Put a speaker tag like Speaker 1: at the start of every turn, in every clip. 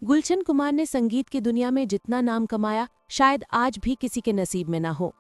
Speaker 1: गुलशन कुमार ने संगीत की दुनिया में जितना नाम कमाया शायद आज भी किसी के नसीब में ना हो।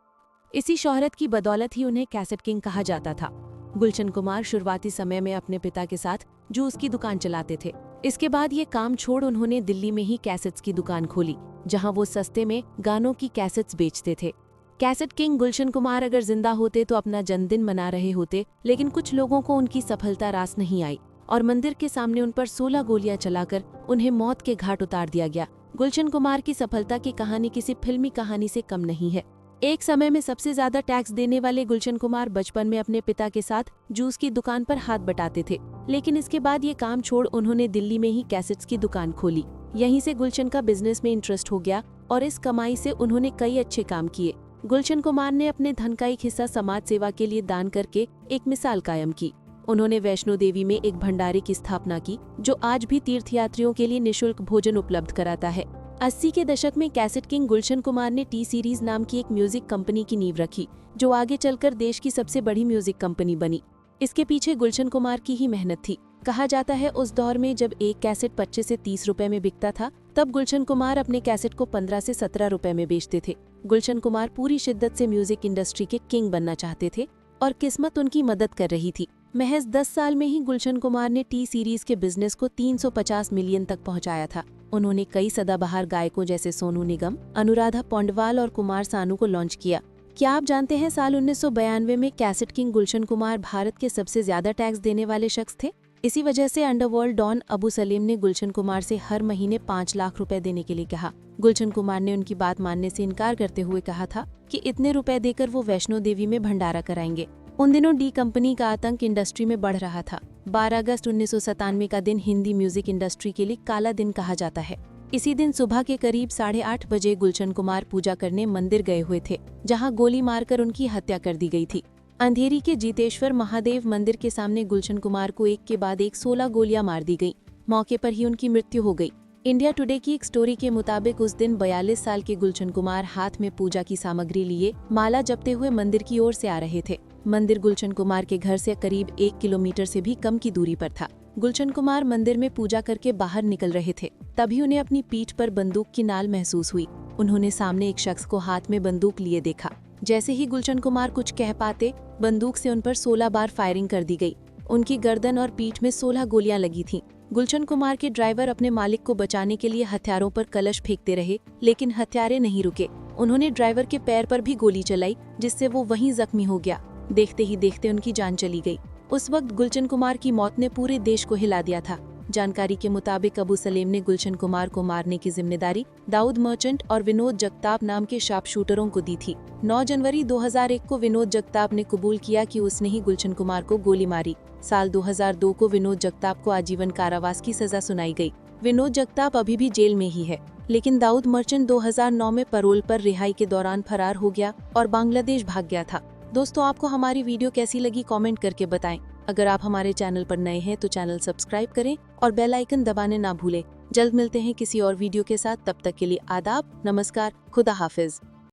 Speaker 1: इसी शोहरत की बदौलत ही उन्हें कैसेट किंग कहा जाता था। गुलशन कुमार शुरुआती समय में अपने पिता के साथ जूस की दुकान चलाते थे। इसके बाद ये काम छोड़ उन्होंने दिल्ली में ही कैसेट्स की दुकान खोली, जहां वो सस्ते में गानों की कैसेट्स बेचते थे। कैसेट किंग गुलशन कुमार अगर जिंदा होते तो अपना जन्मदिन मना रहे होते, लेकिन कुछ लोगों को उनकी सफलता रास नहीं आई और मंदिर के सामने उन पर 16 गोलियां चलाकर उन्हें मौत के घाट उतार दिया गया। गुलशन कुमार की सफलता की कहानी किसी फिल्मी कहानी से कम नहीं है। एक समय में सबसे ज्यादा टैक्स देने वाले गुलशन कुमार बचपन में अपने पिता के साथ जूस की दुकान पर हाथ बटाते थे, लेकिन इसके बाद ये काम छोड़ उन्होंने दिल्ली में ही कैसेट्स की दुकान खोली। यहीं से गुलशन का बिजनेस में इंटरेस्ट हो गया और इस कमाई से उन्होंने कई अच्छे काम किए। गुलशन कुमार ने अपने धन का एक हिस्सा समाज सेवा के लिए दान करके एक मिसाल कायम की। उन्होंने वैष्णो देवी में एक भंडारे की स्थापना की, जो आज भी तीर्थयात्रियों के लिए निशुल्क भोजन उपलब्ध कराता है। 80 के दशक में कैसेट किंग गुलशन कुमार ने टी सीरीज नाम की एक म्यूजिक कंपनी की नींव रखी, जो आगे चलकर देश की सबसे बड़ी म्यूजिक कंपनी बनी। इसके पीछे गुलशन कुमार की ही मेहनत थी। कहा जाता है उस दौर में जब एक कैसेट 25 से 30 रुपए में बिकता था, तब गुलशन कुमार अपने कैसेट को 15 से 17 रुपए में बेचते थे। गुलशन कुमार पूरी शिद्दत से म्यूजिक इंडस्ट्री के किंग बनना चाहते थे और किस्मत उनकी मदद कर रही थी। महज 10 साल में ही गुलशन कुमार ने टी सीरीज के बिजनेस को 350 मिलियन तक पहुंचाया था। उन्होंने कई सदाबहार गायकों जैसे सोनू निगम, अनुराधा पौंडवाल और कुमार सानू को लॉन्च किया। क्या आप जानते हैं साल 1992 में कैसेट किंग गुलशन कुमार भारत के सबसे ज्यादा टैक्स देने वाले शख्स थे। इसी वजह से अंडरवर्ल्ड डॉन अबू सलीम ने गुलशन कुमार से हर महीने 5 लाख रुपए देने के लिए कहा। गुलशन कुमार ने उनकी बात मानने से इनकार करते हुए कहा था कि इतने रुपए देकर वो वैष्णो देवी में भंडारा कराएंगे। उन दिनों डी कंपनी का आतंक इंडस्ट्री में बढ़ रहा था। 12 अगस्त 1997 का दिन हिंदी म्यूजिक इंडस्ट्री के लिए काला दिन कहा जाता है। इसी दिन सुबह के करीब 8:30 बजे गुलशन कुमार पूजा करने मंदिर गए हुए थे, जहां गोली मारकर उनकी हत्या कर दी गई थी। अंधेरी के जीतेश्वर महादेव मंदिर के सामने गुलशन कुमार को एक के बाद एक 16 गोलियां मार दी गईं। मौके पर ही उनकी मृत्यु हो गई। इंडिया टुडे की एक स्टोरी के मुताबिक उस दिन 42 साल के गुलशन कुमार हाथ में पूजा की सामग्री लिए माला जपते हुए मंदिर की ओर से आ रहे थे। मंदिर गुलशन कुमार के घर से करीब 1 किलोमीटर से भी कम की दूरी पर था। गुलशन कुमार मंदिर में पूजा करके बाहर निकल रहे थे, तभी उन्हें अपनी पीठ पर बंदूक की नाल महसूस हुई। उन्होंने सामने एक शख्स को हाथ में बंदूक लिए देखा। जैसे ही गुलशन कुमार कुछ कह पाते, बंदूक से उन पर 16 बार फायरिंग कर दी गई। उनकी गर्दन और पीठ में 16 गोलियां लगी थीं। गुलशन कुमार के ड्राइवर अपने मालिक को बचाने के लिए हथियारों पर कलश फेंकते रहे, लेकिन हत्यारे नहीं रुके। उन्होंने ड्राइवर के पैर पर भी गोली चलाई, जिससे वो वहीं जख्मी हो गया। देखते ही देखते उनकी जान चली गई। उस वक्त गुलशन कुमार की मौत ने पूरे देश को हिला दिया था। जानकारी के मुताबिक अबू सलीम ने गुलशन कुमार को मारने की जिम्मेदारी दाऊद मर्चेंट और विनोद जगताप नाम के शार्प शूटरों को दी थी। 9 जनवरी 2001 को विनोद जगताप ने कबूल किया कि उसने ही गुलशन कुमार को गोली मारी। साल 2002 को विनोद जगताप को आजीवन कारावास की सजा सुनाई गई। विनोद जगताप अभी भी जेल में ही है, लेकिन दाऊद मर्चेंट 2009 में पैरोल पर रिहाई के दौरान फरार हो गया और बांग्लादेश भाग गया था। दोस्तों, आपको हमारी वीडियो कैसी लगी कमेंट करके बताएं। अगर आप हमारे चैनल पर नए हैं तो चैनल सब्सक्राइब करें और बेल आइकन दबाने ना भूलें। जल्द मिलते हैं किसी और वीडियो के साथ। तब तक के लिए आदाब, नमस्कार, खुदा हाफिज।